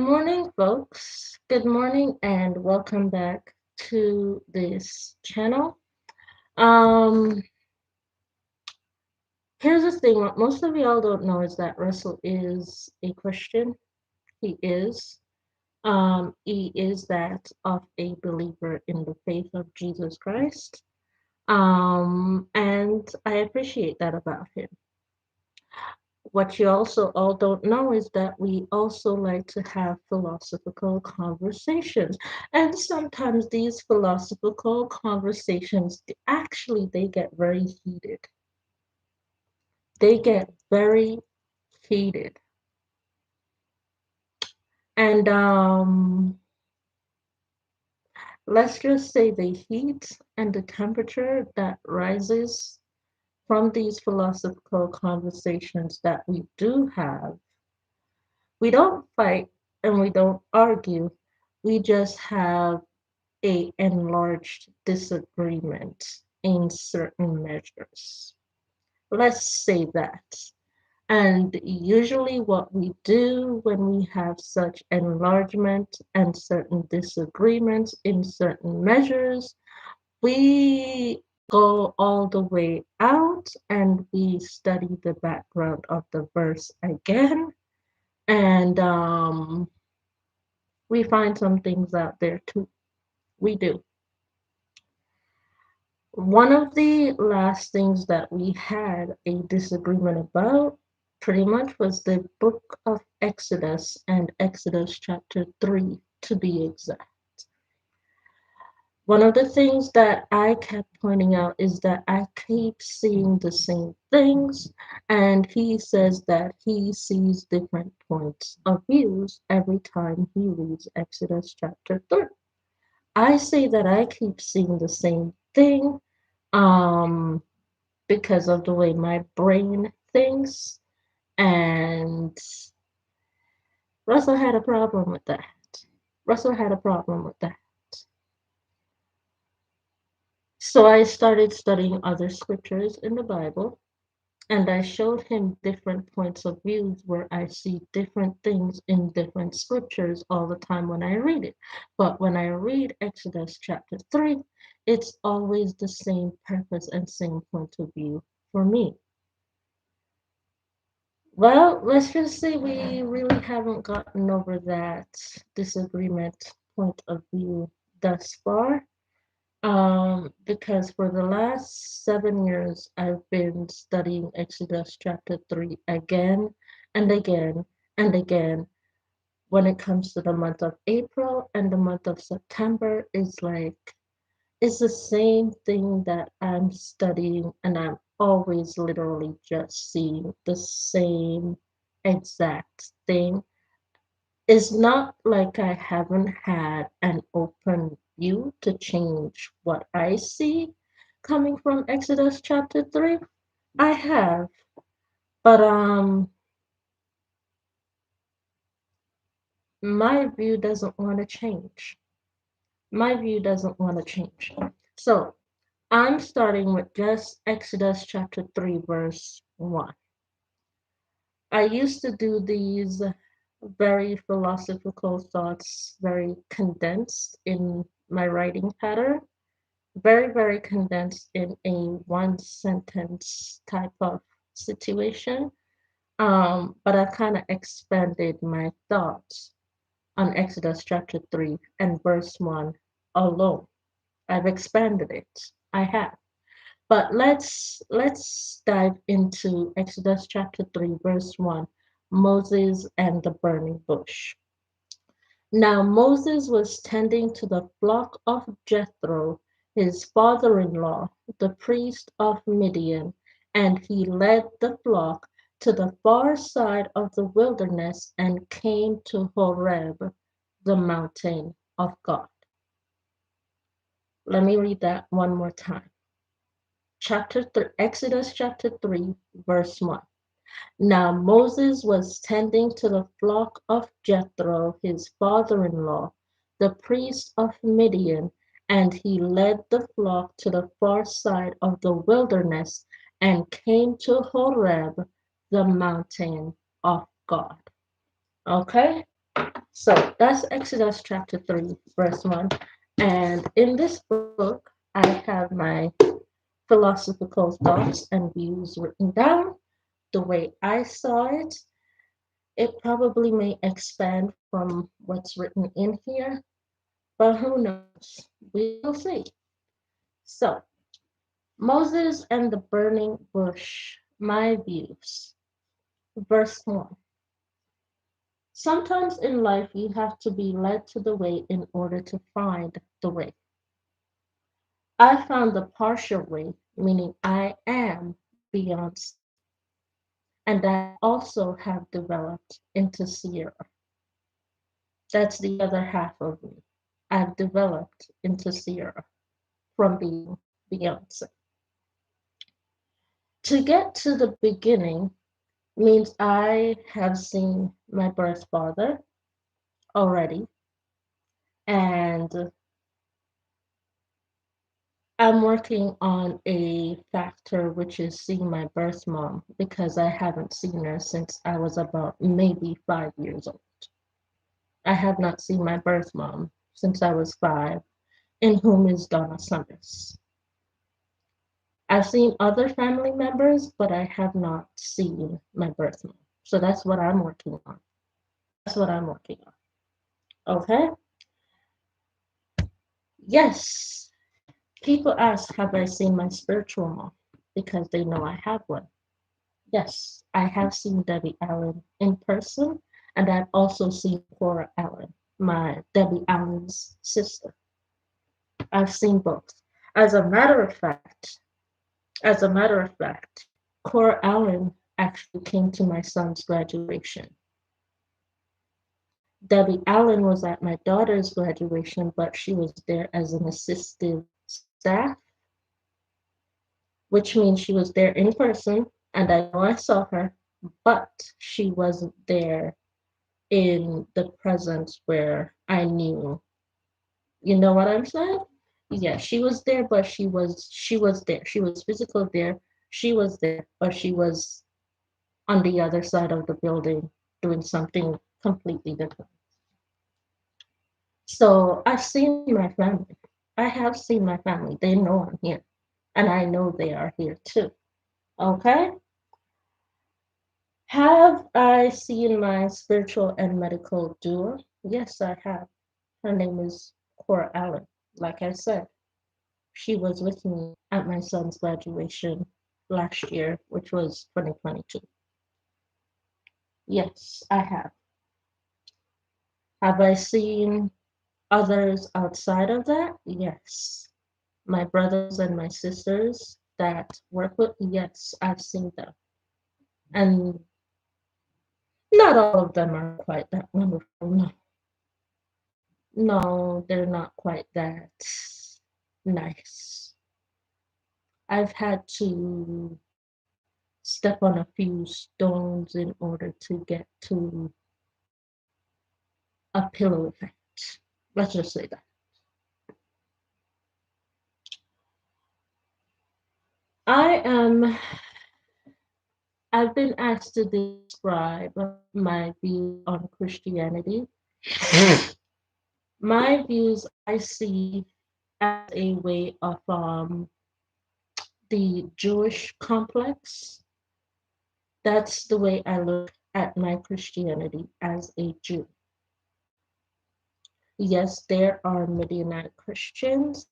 morning, folks. Good morning, and welcome back to this channel. Um, Here's the thing: what most of y'all don't know is that Russell is a Christian. He is. He is that of a believer in the faith of Jesus Christ. And I appreciate that about him. What you also all don't know is that we also like to have philosophical conversations. And sometimes these philosophical conversations, they get very heated. They get very heated. And let's just say the heat and the temperature that rises from these philosophical conversations that we do have, we don't fight and we don't argue. We just have a enlarged disagreement in certain measures. Let's say that. And usually, what we do when we have such enlargement and certain disagreements in certain measures, we go all the way out and we study the background of the verse again. And we find some things out there too. We do. One of the last things that we had a disagreement about pretty much was the book of Exodus and Exodus chapter 3 to be exact. One of the things that I kept pointing out is that I keep seeing the same things, and he says that he sees different points of views every time he reads Exodus chapter 3. I say that I keep seeing the same thing um, because of the way my brain thinks. And Russell had a problem with that. Russell had a problem with that. So I started studying other scriptures in the Bible, and I showed him different points of views where I see different things in different scriptures all the time when I read it. But when I read Exodus chapter 3, it's always the same purpose and same point of view for me. Well, let's just say we really haven't gotten over that disagreement point of view thus far. Because for the last 7 years, I've been studying Exodus chapter 3 again and again and again. When it comes to the month of April and the month of September, it's the same thing that I'm studying, and I'm always literally just seeing the same exact thing. It's not like I haven't had an open view to change what I see coming from Exodus chapter 3. I have, but my view doesn't want to change. My view doesn't want to change. So, I'm starting with just Exodus chapter 3, verse 1. I used to do these very philosophical thoughts, very condensed in my writing pattern, very, very condensed in a one sentence type of situation. But I kind of expanded my thoughts on Exodus chapter 3 and verse 1 alone. I've expanded it. I have. But let's dive into Exodus chapter 3 verse 1, Moses and the burning bush. Now Moses was tending to the flock of Jethro, his father-in-law, the priest of Midian, and he led the flock to the far side of the wilderness and came to Horeb, the mountain of God. Let me read that one more time. Exodus chapter 3, verse 1. Now Moses was tending to the flock of Jethro, his father-in-law, the priest of Midian, and he led the flock to the far side of the wilderness and came to Horeb, the mountain of God. Okay? So that's Exodus chapter 3, verse 1. And in this book, I have my philosophical thoughts and views written down the way I saw it. It probably may expand from what's written in here, but who knows? We will see. So, Moses and the burning bush, my views. Verse 1. Sometimes in life you have to be led to the way in order to find the way. I found the partial way, meaning I am Beyonce, and I also have developed into Sierra. That's the other half of me. I've developed into Sierra from being Beyonce. To get to the beginning means I have seen my birth father already, and I'm working on a factor which is seeing my birth mom because I haven't seen her since I was about maybe 5 years old. I have not seen my birth mom since I was 5, in whom is Donna Summers. I've seen other family members, but I have not seen my birth mom. So that's what I'm working on. That's what I'm working on. Okay? Yes. People ask, have I seen my spiritual mom? Because they know I have one. Yes, I have seen Debbie Allen in person, and I've also seen Cora Allen, my Debbie Allen's sister. I've seen both. As a matter of fact, as a matter of fact, Cora Allen actually came to my son's graduation. Debbie Allen was at my daughter's graduation, but she was there as an assistive staff, which means she was there in person, and I know I saw her, but she wasn't there in the presence where I knew. You know what I'm saying? Yeah, she was there, but she was there. She was physically there. She was there, but she was on the other side of the building doing something completely different. So I've seen my family. I have seen my family. They know I'm here. And I know they are here too. Okay? Have I seen my spiritual and medical doer? Yes, I have. Her name is Cora Allen. Like I said, she was with me at my son's graduation last year, which was 2022. Yes, I have. Have I seen others outside of that? Yes. My brothers and my sisters that work with, yes, I've seen them. And not all of them are quite that wonderful. No, no, they're not quite that nice. I've had to step on a few stones in order to get to a pillow effect. Let's just say that. I am, I've been asked to describe my views on Christianity. My views I see as a way of the Jewish complex. That's the way I look at my Christianity as a Jew. Yes, there are Midianite Christians.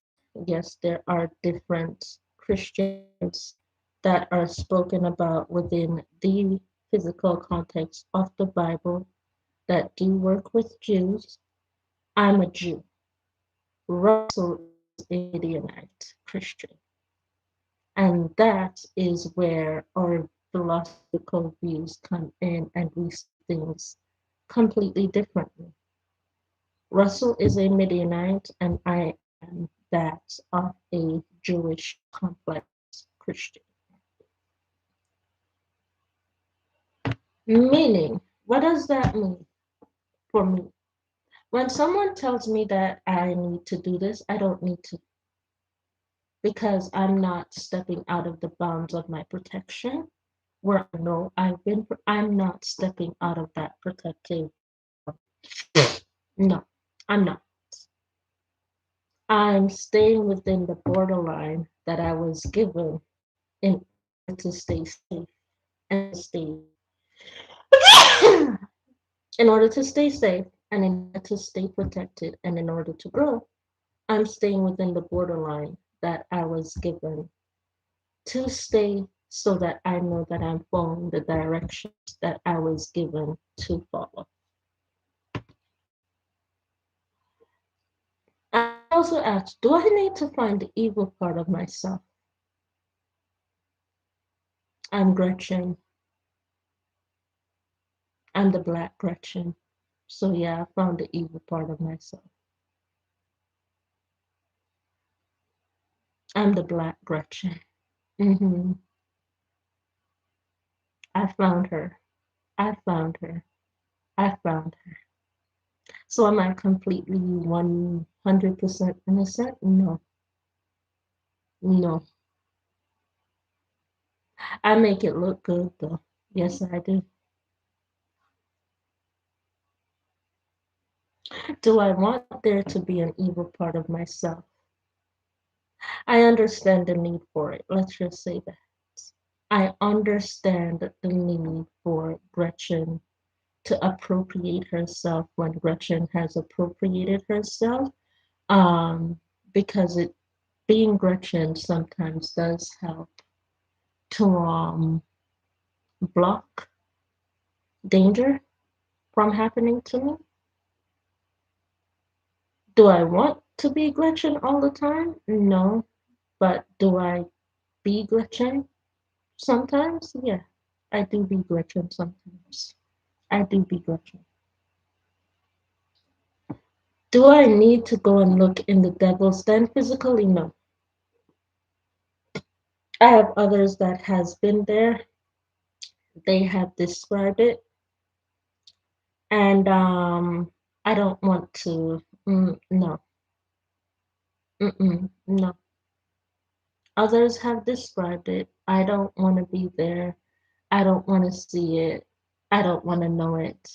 Yes, there are different Christians that are spoken about within the physical context of the Bible that do work with Jews. I'm a Jew. Russell is a Midianite Christian. And that is where our philosophical views come in and we see things completely differently. Russell is a Midianite, and I am that of a Jewish complex Christian. Meaning, what does that mean for me? When someone tells me that I need to do this, I don't need to because I'm not stepping out of the bounds of my protection. Where I know I'm not stepping out of that protective. No, I'm not. I'm staying within the borderline that I was given in order to stay safe and stay in order to stay safe and in order to stay protected and in order to grow. I'm staying within the borderline that I was given to stay so that I know that I'm following the directions that I was given to follow. I also asked, do I need to find the evil part of myself? I'm Gretchen. I'm the Black Gretchen. So yeah, I found the evil part of myself. I'm the Black Gretchen. hmm I found her. I found her. I found her. So am I completely 100% innocent? No. No. I make it look good though. Yes, I do. Do I want there to be an evil part of myself? I understand the need for it. Let's just say that. I understand the need for Gretchen to appropriate herself when Gretchen has appropriated herself. Um, because it being Gretchen sometimes does help to block danger from happening to me. Do I want to be Gretchen all the time? No. But do I be Gretchen sometimes? Yeah. I do be Gretchen sometimes. I do be Gretchen. Do I need to go and look in the devil's den physically? No. I have others that has been there. They have described it, and I don't want to. No, no. Others have described it. I don't want to be there. I don't want to see it. I don't want to know it.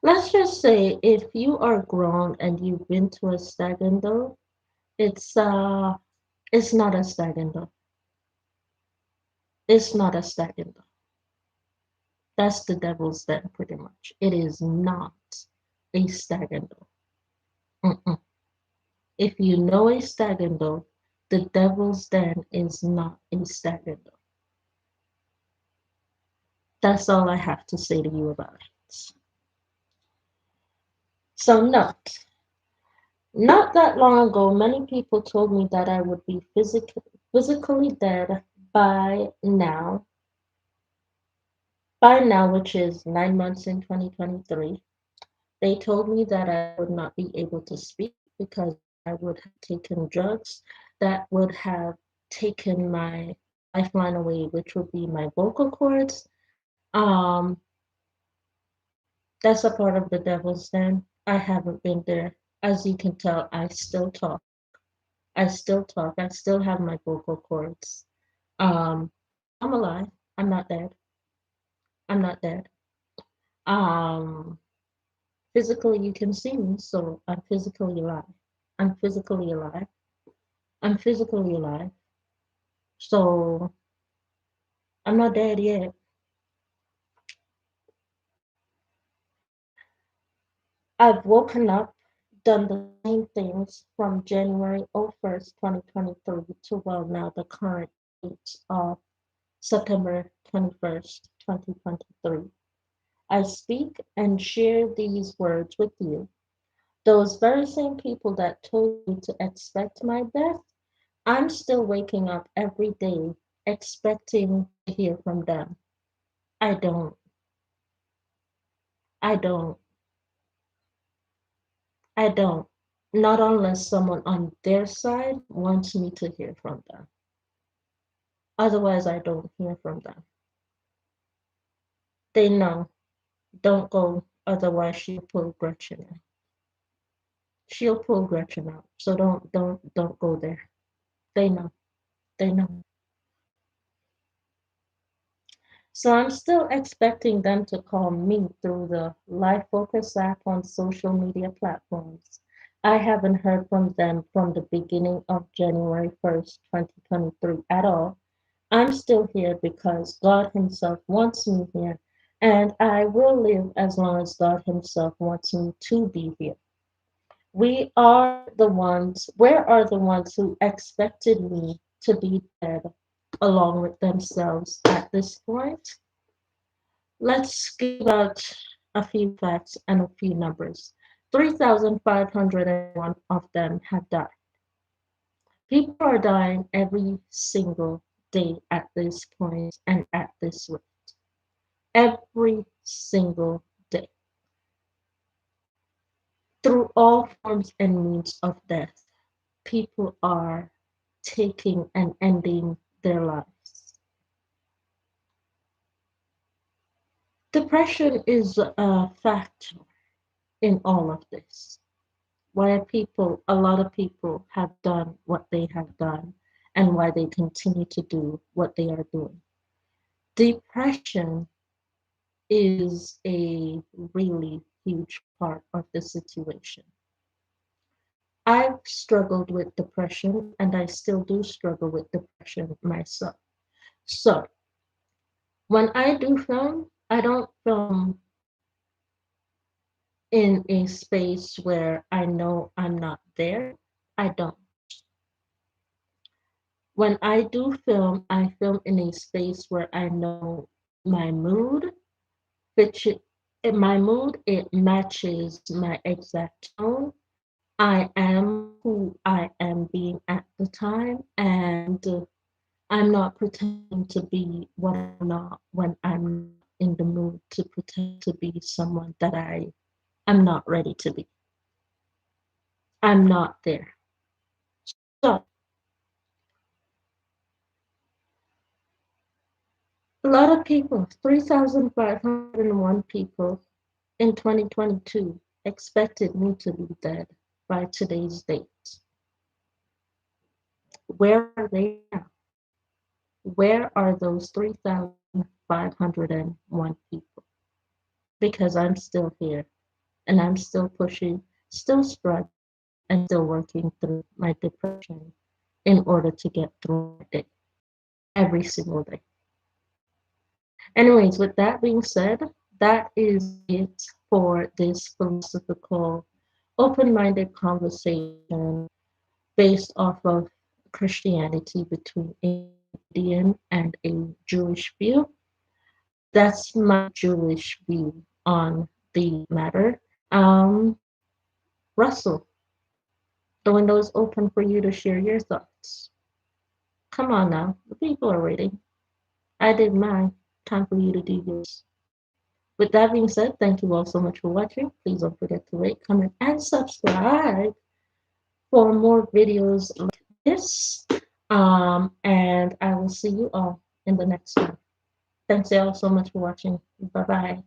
Let's just say if you are grown and you've been to a stag and do, it's uh it's not a stag and do. It's not a stag and do. That's the devil's den pretty much. It is not a stag and do. Mm-mm. If you know a stag and do, the devil's den is not a stag and do. That's all I have to say to you about it. So note, not that long ago, many people told me that I would be physically dead by now, which is 9 months in 2023. They told me that I would not be able to speak because I would have taken drugs that would have taken my lifeline away, which would be my vocal cords. Um, that's a part of the devil's den. I haven't been there. As you can tell, I still talk. I still talk. I still have my vocal cords. Um, I'm alive. I'm not dead. I'm not dead. Um, physically, you can see me, so I'm physically alive. I'm physically alive. I'm physically alive. So I'm not dead yet. I've woken up, done the same things from January 1st, 2023 to well now the current date of September 21st, 2023. I speak and share these words with you. Those very same people that told you to expect my death, I'm still waking up every day expecting to hear from them. I don't. I don't. I don't. Not unless someone on their side wants me to hear from them. Otherwise, I don't hear from them. They know. Don't go. Otherwise, she'll pull Gretchen out. She'll pull Gretchen out. So don't go there. They know. They know. So I'm still expecting them to call me through the Life Focus app on social media platforms. I haven't heard from them from the beginning of January 1st, 2023 at all. I'm still here because God Himself wants me here, and I will live as long as God Himself wants me to be here. Where are the ones who expected me to be dead along with themselves at this point? Let's give out a few facts and a few numbers. 3,501 of them have died. People are dying every single day at this point and at this rate. Every single day. Through all forms and means of death, people are taking and ending their lives. Depression is a factor in all of this. Why a lot of people have done what they have done and why they continue to do what they are doing. Depression is a really huge part of the situation. I've struggled with depression and I still do struggle with depression myself. So when I do film, I don't film in a space where I know I'm not there. I don't. When I do film, I film in a space where I know my mood, which in my mood, it matches my exact tone. I am who I am being at the time, and I'm not pretending to be what I'm not when I'm not in the mood to pretend to be someone that I am not ready to be. I'm not there. So a lot of people, 3,501 people in 2022 expected me to be dead by today's date. Where are they now? Where are those 3,501 people? Because I'm still here and I'm still pushing, still struggling, and still working through my depression in order to get through my day every single day. Anyways, with that being said, that is it for this philosophical, open minded conversation based off of Christianity between a Canadian and a Jewish view. That's my Jewish view on the matter. Russell, the window is open for you to share your thoughts. Come on now, the people are waiting. I did mine. Time for you to do yours. With that being said, thank you all so much for watching. Please don't forget to rate, comment, and subscribe for more videos like this. And I will see you all in the next one. Thanks y'all so much for watching. Bye bye.